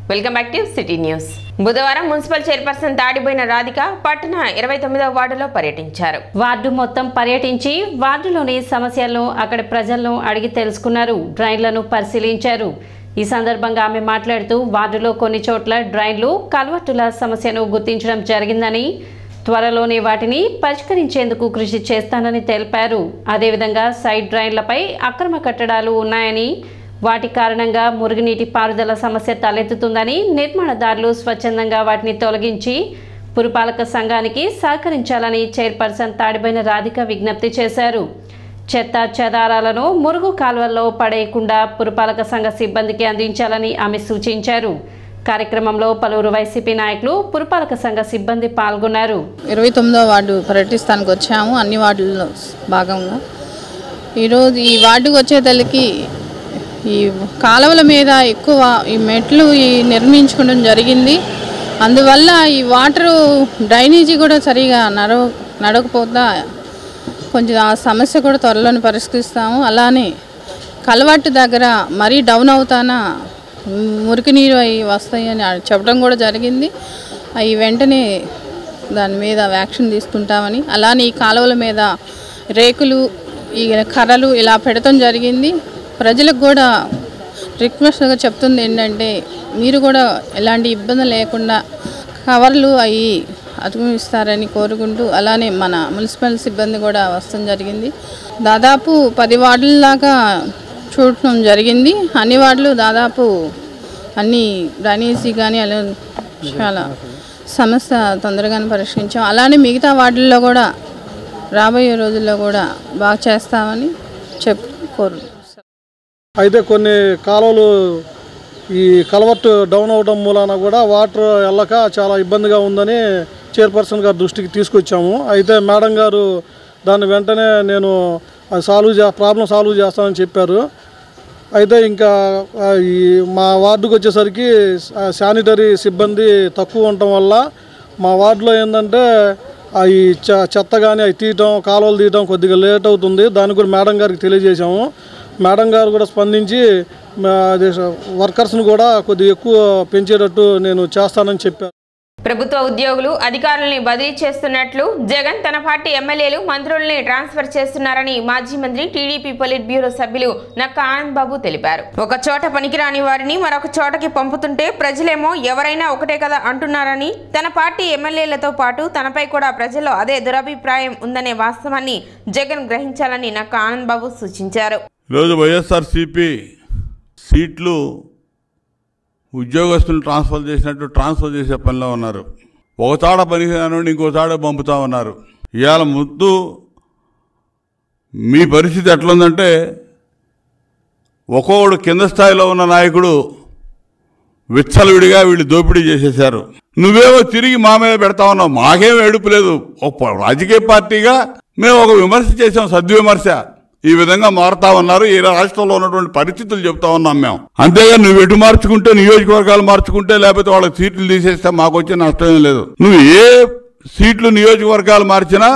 Welcome back to city news. బుధవారం municipal chairperson Tadiboina Radhika పట్టణ 29వ వార్డులో పర్యటించారు. వార్డు మొత్తం పర్యటించి వార్డులోని సమస్యలను అక్కడి ప్రజలను అడిగి తెలుసుకున్నారు. డ్రైన్లను పరిశీలించారు. ఈ సందర్భంగా ఆమె మాట్లాడుతూ వార్డులో కొన్ని చోట్ల డ్రైన్లు కల్వర్టుల సమస్యను గుర్తించడం జరిగిందని, త్వరలోనే వాటిని పరిష్కరించేందుకు కృషి చేస్తానని తెలిపారు. అదేవిధంగా సైడ్ డ్రైన్లపై అక్రమ కట్టడాలు ఉన్నాయని, వాటి కారణంగా మురుగునీటి పారుదల సమస్య తలెత్తుతుందని, నిర్మాణదారులు స్వచ్ఛందంగా వాటిని తొలగించి పురపాలక సంఘానికి సహకరించాలని చైర్పర్సన్ తాడిబోయిన రాధిక విజ్ఞప్తి చేశారు. చెత్త చెదారాలను మురుగు కాలువల్లో పడేయకుండా పురపాలక సంఘ సిబ్బందికి అందించాలని ఆమె సూచించారు. కార్యక్రమంలో పలువురు వైసీపీ నాయకులు, పురపాలక సంఘ సిబ్బంది పాల్గొన్నారు. 29వ వార్డు పర్యటిస్తానికి వచ్చాము. అన్ని వార్డుల్లో భాగంగా ఈరోజు ఈ వార్డుకు వచ్చేతలకి ఈ కాలువల మీద ఎక్కువ ఈ మెట్లు నిర్మించుకోవడం జరిగింది. అందువల్ల ఈ వాటరు డ్రైనేజీ కూడా సరిగా నడకపోతే కొంచెం ఆ సమస్య కూడా త్వరలోనే పరిష్కరిస్తాము. అలానే కలవట్టు దగ్గర మరీ డౌన్ అవుతానా మురికి నీరు అవి వస్తాయని చెప్పడం కూడా జరిగింది. అవి వెంటనే దాని మీద యాక్షన్ తీసుకుంటామని, అలానే ఈ కాలువల మీద రేకులు ఈ కర్రలు ఇలా పెడతాం జరిగింది. ప్రజలకు కూడా రిక్వెస్ట్గా చెప్తుంది ఏంటంటే, మీరు కూడా ఎలాంటి ఇబ్బంది లేకుండా కవర్లు అవి అధిగమిస్తారని కోరుకుంటూ, అలానే మన మున్సిపల్ సిబ్బంది కూడా వస్తడం జరిగింది. దాదాపు 10 వార్డుల దాకా చూడటం జరిగింది. అన్ని వార్డులు దాదాపు అన్ని డ్రైనేజీ కానీ అలా చాలా సమస్య తొందరగానే పరిష్కరించాం. అలానే మిగతా వార్డుల్లో కూడా రాబోయే రోజుల్లో కూడా బాగా చేస్తామని కోరు. అయితే కొన్ని కాలువలు ఈ కల్వర్ట్ డౌన్ అవడం మూలాన కూడా వాటర్ వెళ్ళక చాలా ఇబ్బందిగా ఉందని చైర్పర్సన్ గారి దృష్టికి తీసుకొచ్చాము. అయితే మేడం గారు దాన్ని వెంటనే నేను ప్రాబ్లం సాల్వ్ చేస్తానని చెప్పారు. అయితే ఇంకా ఈ మా వార్డుకు వచ్చేసరికి శానిటరీ సిబ్బంది తక్కువ ఉండటం వల్ల మా వార్డులో ఏంటంటే ఈ చెత్త కానీ అవి తీయటం, కాలువలు తీయటం కొద్దిగా లేట్ అవుతుంది. దాన్ని కూడా మేడం గారికి తెలియజేశాము. మేడం గారు కూడా స్పందించి వర్కర్స్ను కూడా కొద్దిగా ఎక్కువ పెంచేటట్టు నేను చేస్తానని చెప్పాను. ప్రభుత్వ ఉద్యోగులు అధికారుల్ని బదిలీ చేస్తున్నట్లు జగన్ తన పార్టీ ఎమ్మెల్యేలు, మంత్రుల్ని ట్రాన్స్ఫర్ చేస్తున్నారని మాజీ మంత్రి, టీడీపీ పొలిట్ బ్యూరో సభ్యులు నక్క ఆనంద్ బాబు తెలిపారు. ఒక చోట పనికిరాని వారిని మరొక చోటకి పంపుతుంటే ప్రజలేమో ఎవరైనా ఒకటే కదా అంటున్నారని, తన పార్టీ ఎమ్మెల్యేలతో పాటు తనపై కూడా ప్రజల్లో అదే దురభిప్రాయం ఉందనే వాస్తవాన్ని జగన్ గ్రహించాలని నక్క ఆనంద్ బాబు సూచించారు. ఈరోజు వైఎస్ఆర్సీపీ సీట్లు ఉద్యోగస్తులను ట్రాన్స్ఫర్ చేసే పనిలో ఉన్నారు. ఒక తాడ పనికిరాని ఇంకో తాడ పంపుతా ఉన్నారు. ఇవాళ ముందు మీ పరిస్థితి ఎట్లుందంటే, ఒక్కొక్కడు కింద స్థాయిలో ఉన్న నాయకుడు విచ్చలవిడిగా వీళ్ళు దోపిడీ చేసేశారు. నువ్వేమో తిరిగి మా మీద పెడతా ఉన్నావు. మాకేం ఏడుపు లేదు. ఒక రాజకీయ పార్టీగా మేము ఒక విమర్శ చేసాం, సద్విమర్శ. ఈ విధంగా మారుతా ఉన్నారు. ఈ రాష్ట్రంలో ఉన్నటువంటి పరిస్థితులు చెప్తా ఉన్నాం మేము. అంతేగా నువ్వు ఎటు మార్చుకుంటే, నియోజకవర్గాలు మార్చుకుంటే, లేకపోతే వాళ్ళకి సీట్లు తీసేస్తే మాకు వచ్చే నష్టం లేదు. నువ్వు ఏ సీట్లు నియోజకవర్గాలు మార్చినా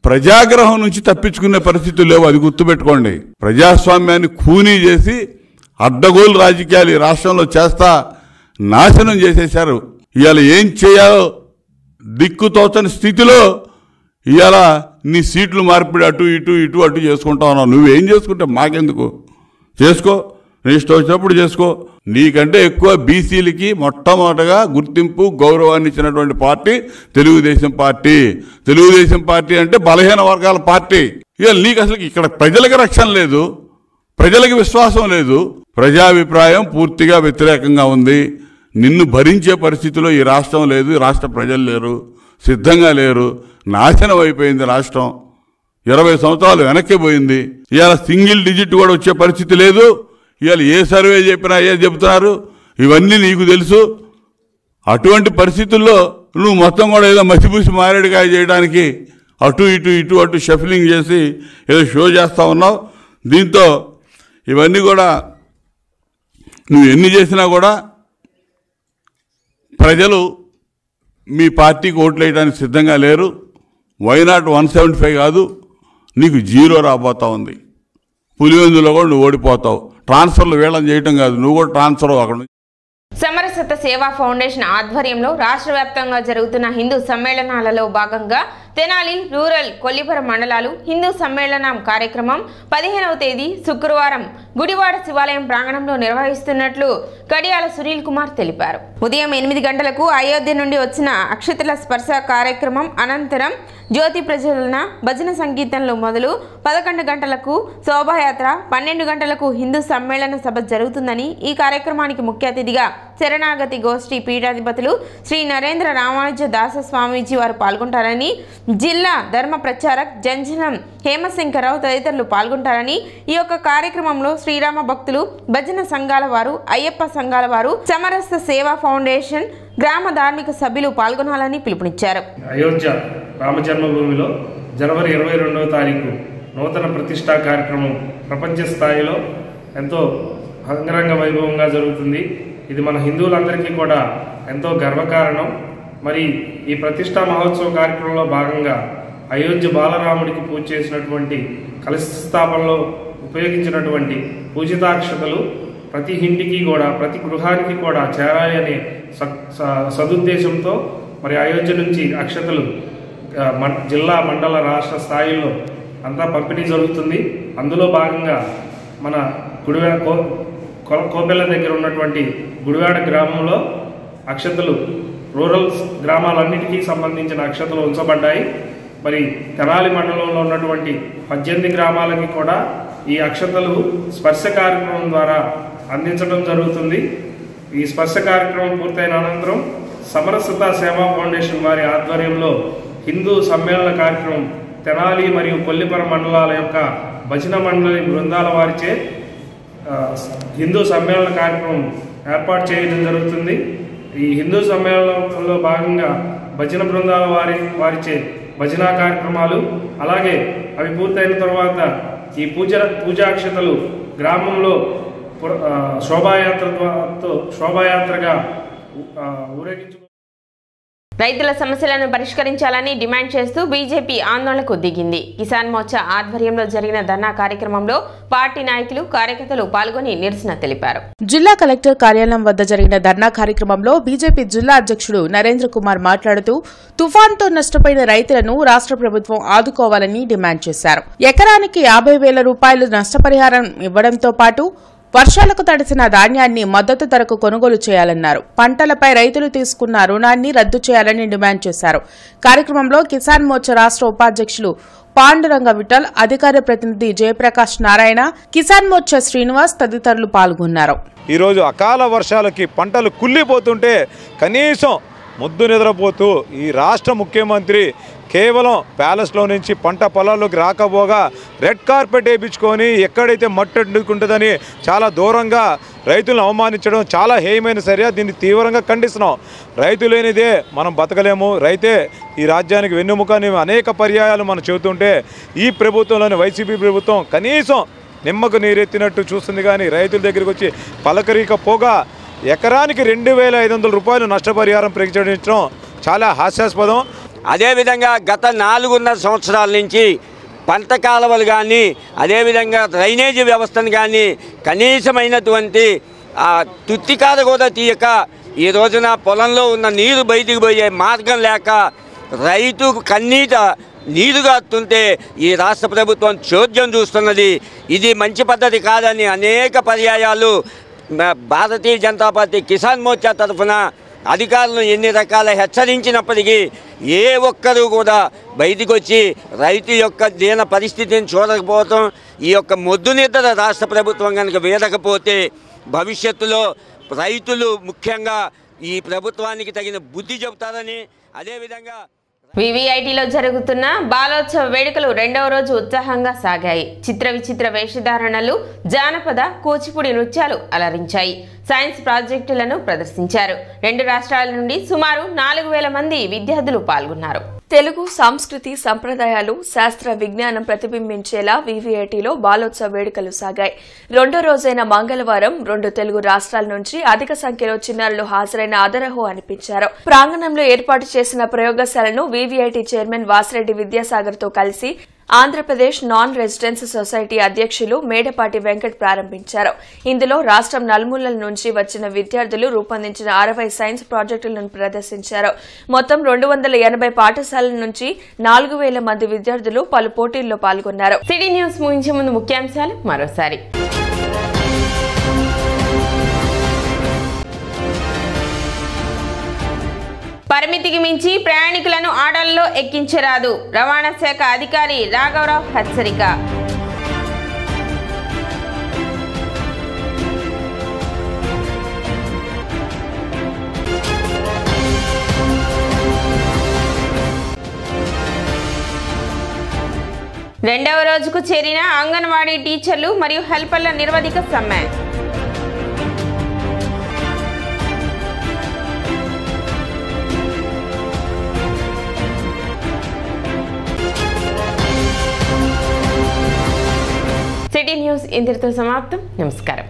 ప్రజాగ్రహం నుంచి తప్పించుకునే పరిస్థితులు లేవు. అది గుర్తుపెట్టుకోండి. ప్రజాస్వామ్యాన్ని ఖూనీ చేసి అడ్డగోలు రాజకీయాలు ఈ రాష్ట్రంలో చేస్తా నాశనం చేసేశారు. ఇవాళ ఏం చేయాలో దిక్కుతోచని స్థితిలో ఇవాళ నీ సీట్లు మార్పిడి అటు అటు చేసుకుంటా ఉన్నావు. నువ్వేం చేసుకుంటే మాకెందుకు? చేసుకో, నీ ఇష్టం వచ్చినప్పుడు చేసుకో. నీకంటే ఎక్కువ బీసీలకి మొట్టమొదటగా గుర్తింపు, గౌరవాన్ని ఇచ్చినటువంటి party Telugu Desam party. Telugu Desam party అంటే బలహీన వర్గాల పార్టీ. ఇవాళ నీకు అసలు ఇక్కడ ప్రజలకు రక్షణ లేదు, ప్రజలకు విశ్వాసం లేదు. ప్రజాభిప్రాయం పూర్తిగా వ్యతిరేకంగా ఉంది. నిన్ను భరించే పరిస్థితిలో ఈ రాష్ట్రం లేదు, ఈ రాష్ట్ర ప్రజలు లేరు, సిద్ధంగా లేరు. నాశనం అయిపోయింది రాష్ట్రం. 20 సంవత్సరాలు వెనక్కి పోయింది. ఇవాళ సింగిల్ డిజిట్ కూడా వచ్చే పరిస్థితి లేదు. ఇవాళ ఏ సర్వే చెప్పినా ఏ చెబుతున్నారు, ఇవన్నీ నీకు తెలుసు. అటువంటి పరిస్థితుల్లో నువ్వు మొత్తం కూడా ఏదో మసిపూసి మారేడుకాయ చేయడానికి అటు షఫలింగ్ చేసి ఏదో షో చేస్తూ ఉన్నావు. దీంతో ఇవన్నీ కూడా నువ్వు ఎన్ని చేసినా కూడా ప్రజలు మీ పార్టీకి ఓట్లు వేయడానికి సిద్ధంగా లేరు. వైనాట్ 175 కాదు, నీకు 0 రాబోతా ఉంది. పులివెందులో కూడా నువ్వు ఓడిపోతావు. ట్రాన్స్ఫర్లు వీళ్ళని చేయటం కాదు, నువ్వు కూడా ట్రాన్స్ఫర్ అక్కడ సమరసత సేవా ఫౌండేషన్ ఆధ్వర్యంలో రాష్ట్ర వ్యాప్తంగా జరుగుతున్న హిందూ సమ్మేళనాలలో భాగంగా తెనాలి రూరల్ కొల్లిపురం మండలాలు హిందూ సమ్మేళనం కార్యక్రమం 15వ తేదీ శుక్రవారం గుడివాడ శివాలయం ప్రాంగణంలో నిర్వహిస్తున్నట్లు కడియాల సునీల్ కుమార్ తెలిపారు. ఉదయం 8 గంటలకు అయోధ్య నుండి వచ్చిన అక్షతల స్పర్శ కార్యక్రమం అనంతరం జ్యోతి ప్రజ్వలన భజన సంగీతంలో మొదలు 11 గంటలకు శోభాయాత్ర 12 గంటలకు హిందూ సమ్మేళన సభ జరుగుతుందని ఈ కార్యక్రమానికి ముఖ్య అతిథిగా శరణాగతి గోష్ఠి పీఠాధిపతులు శ్రీ నరేంద్ర రామానుజ దాస స్వామీజీ వారు పాల్గొంటారని జిల్లా ధర్మ ప్రచారక్ జంజనం హేమశంకరరావు తదితరులు పాల్గొంటారని ఈ యొక్క కార్యక్రమంలో శ్రీరామ భక్తులు భజన సంఘాల వారు అయ్యప్ప సంఘాల వారు సమరస సేవా ఫౌండేషన్ గ్రామ ధార్మిక సభ్యులు పాల్గొనాలని పిలుపునిచ్చారు. అయోధ్య రామజన్మభూమిలో జనవరి 22వ తారీఖు నూతన ప్రతిష్టా కార్యక్రమం ప్రపంచ స్థాయిలో ఎంతో అంగరంగ వైభవంగా జరుగుతుంది. ఇది మన హిందువులందరికీ కూడా ఎంతో గర్వకారణం. మరి ఈ ప్రతిష్టా మహోత్సవ కార్యక్రమంలో భాగంగా అయోధ్య బాలరాముడికి పూజ చేసినటువంటి కలశ స్థాపనలో ఉపయోగించినటువంటి పూజితాక్షతలు ప్రతి ఇంటికి కూడా ప్రతి గృహానికి కూడా చేరాలి అనే సదుద్దేశంతో మరి అయోధ్య నుంచి అక్షతలు జిల్లా మండల రాష్ట్ర స్థాయిల్లో అంతా పంపిణీ జరుగుతుంది. అందులో భాగంగా మన కోపెల్ల దగ్గర ఉన్నటువంటి గుడివాడ గ్రామంలో అక్షతలు రూరల్ గ్రామాలన్నిటికీ సంబంధించిన అక్షతలు ఉంచబడ్డాయి. మరి తెనాలి మండలంలో ఉన్నటువంటి 18 గ్రామాలకి కూడా ఈ అక్షతలు స్పర్శ కార్యక్రమం ద్వారా అందించడం జరుగుతుంది. ఈ స్పర్శ కార్యక్రమం పూర్తయిన అనంతరం సమరసత సేవా ఫౌండేషన్ వారి ఆధ్వర్యంలో హిందూ సమ్మేళన కార్యక్రమం తెనాలి మరియు కొల్లిపురం మండలాల యొక్క భజన మండలి బృందాల వారిచే హిందూ సమ్మేళన కార్యక్రమం ఏర్పాటు చేయడం జరుగుతుంది. ఈ హిందూ సమ్మేళనంలో భాగంగా భజన బృందాల వారిచే భజనా కార్యక్రమాలు, అలాగే అవి పూర్తయిన తర్వాత ఈ పూజాక్షతలు గ్రామంలో శోభాయాత్రగా ఊరేగించు. రైతుల సమస్యలను పరిష్కరించాలని డిమాండ్ చేస్తూ బీజేపీ ఆందోళనకు దిగింది. కిసాన్ మోర్చా ఆధ్వర్యంలో జరిగిన ధర్నా కార్యక్రమంలో పార్టీ నాయకులు కార్యకర్తలు పాల్గొని నిరసన తెలిపారు. జిల్లా కలెక్టర్ కార్యాలయం వద్ద జరిగిన ధర్నా కార్యక్రమంలో బీజేపీ జిల్లా అధ్యక్షుడు నరేంద్ర కుమార్ మాట్లాడుతూ తుఫాన్తో నష్టపోయిన రైతులను రాష్ట్ర ప్రభుత్వం ఆదుకోవాలని డిమాండ్ చేశారు. ఎకరానికి 50,000 రూపాయలు నష్టపరిహారం ఇవ్వడంతో పాటు వర్షాలకు తడిసిన ధాన్యాన్ని మద్దతు ధరకు కొనుగోలు చేయాలన్నారు. పంటలపై రైతులు తీసుకున్న రుణాన్ని రద్దు చేయాలని డిమాండ్ చేశారు. కార్యక్రమంలో కిసాన్ మోర్చా రాష్ట్ర ఉపాధ్యక్షులు పాండురంగ విఠల్, అధికార ప్రతినిధి జయప్రకాష్ నారాయణ, కిసాన్ మోర్చా శ్రీనివాస్ తదితరులు పాల్గొన్నారు. ఈరోజు అకాల వర్షాలకి పంటలు కుళ్ళిపోతుంటే కనీసం ముద్దు నిద్రపోతూ ఈ రాష్ట్ర ముఖ్యమంత్రి కేవలం ప్యాలెస్లో నుంచి పంట పొలాల్లోకి రాకపోగా రెడ్ కార్పెట్ వేయించుకొని ఎక్కడైతే మట్టి అడ్డుకుంటుందని చాలా దూరంగా రైతులను అవమానించడం చాలా హేయమైన చర్య. దీన్ని తీవ్రంగా ఖండిస్తున్నాం. రైతు లేనిదే మనం బతకలేము, రైతే ఈ రాజ్యానికి వెన్నెముక అని అనేక పర్యాయాలు మనం చెబుతుంటే ఈ ప్రభుత్వంలోని వైసీపీ ప్రభుత్వం కనీసం నిమ్మకు నీరెత్తినట్టు చూస్తుంది. కానీ రైతుల దగ్గరికి వచ్చి పలకరీకపోగా ఎకరానికి 2,500 రూపాయలు నష్టపరిహారం ప్రకటించడం చాలా హాస్యాస్పదం. అదేవిధంగా గత 4.5 సంవత్సరాల నుంచి పంట కాలువలు కానీ అదేవిధంగా డ్రైనేజీ వ్యవస్థను కానీ కనీసమైనటువంటి తుత్తికార కూడా తీయక ఈ రోజున పొలంలో ఉన్న నీరు బయటికి పోయే మార్గం లేక రైతు కన్నీట నీరు గారుతుంటే ఈ రాష్ట్ర ప్రభుత్వం చోద్యం చూస్తున్నది. ఇది మంచి పద్ధతి కాదని అనేక పర్యాయాలు భారతీయ జనతా పార్టీ కిసాన్ మోర్చా తరఫున అధికారులను ఎన్ని రకాల హెచ్చరించినప్పటికీ ఏ ఒక్కరూ కూడా బయటికి వచ్చి రైతు యొక్క దీన పరిస్థితిని చూడకపోవటం, ఈ యొక్క మొద్దు నిద్ర రాష్ట్ర ప్రభుత్వం కనుక వేయకపోతే భవిష్యత్తులో రైతులు ముఖ్యంగా ఈ ప్రభుత్వానికి తగిన బుద్ధి చెబుతారని, అదేవిధంగా వివిఐటిలో జరుగుతున్న బాలోత్సవ వేడుకలు 2వ రోజు ఉత్సాహంగా సాగాయి. చిత్ర విచిత్ర వేషధారణలు, జానపద, కూచిపూడి నృత్యాలు అలరించాయి. సైన్స్ ప్రాజెక్టులను ప్రదర్శించారు. 2 రాష్ట్రాల నుండి సుమారు 4,000 మంది విద్యార్థులు పాల్గొన్నారు. తెలుగు సంస్కృతి సంప్రదాయాలు శాస్త్ర విజ్ఞానం ప్రతిబింబించేలా వివిఐటిలో బాలోత్సవ వేడుకలు సాగాయి. 2వ రోజైన మంగళవారం 2 తెలుగు రాష్ట్రాల నుంచి అధిక సంఖ్యలో చిన్నారులు హాజరైన అదరహో అనిపించారు. ప్రాంగణంలో ఏర్పాటు చేసిన ప్రయోగశాలను వివిఐటి చైర్మన్ వాసిరెడ్డి విద్యాసాగర్ తో కలిసి ఆంధ్రప్రదేశ్ నాన్ రెసిడెన్స్ సొసైటీ అధ్యక్షులు మేడపాటి వెంకట్ ప్రారంభించారు. ఇందులో రాష్ట్రం నలుమూలల నుంచి వచ్చిన విద్యార్థులు రూపొందించిన 60 సైన్స్ ప్రాజెక్టులను ప్రదర్శించారు. మొత్తం 280 పాఠశాలల నుంచి 4000 మంది విద్యార్థులు పలు పోటీల్లో పాల్గొన్నారు. సిటీ న్యూస్ ముగించే ముందు ముఖ్యాంశాలు మరోసారి. పరిమితికి మించి ప్రయాణికులను ఆటోల్లో ఎక్కించరాదు. రవాణా శాఖ అధికారి రాఘవరావు హెచ్చరిక. రెండవ రోజుకు చేరిన అంగన్వాడీ టీచర్లు మరియు హెల్పర్ల నిరవధిక సమ్మె. సిటీ న్యూస్ ఇంతటితో సమాప్తం. నమస్కారం.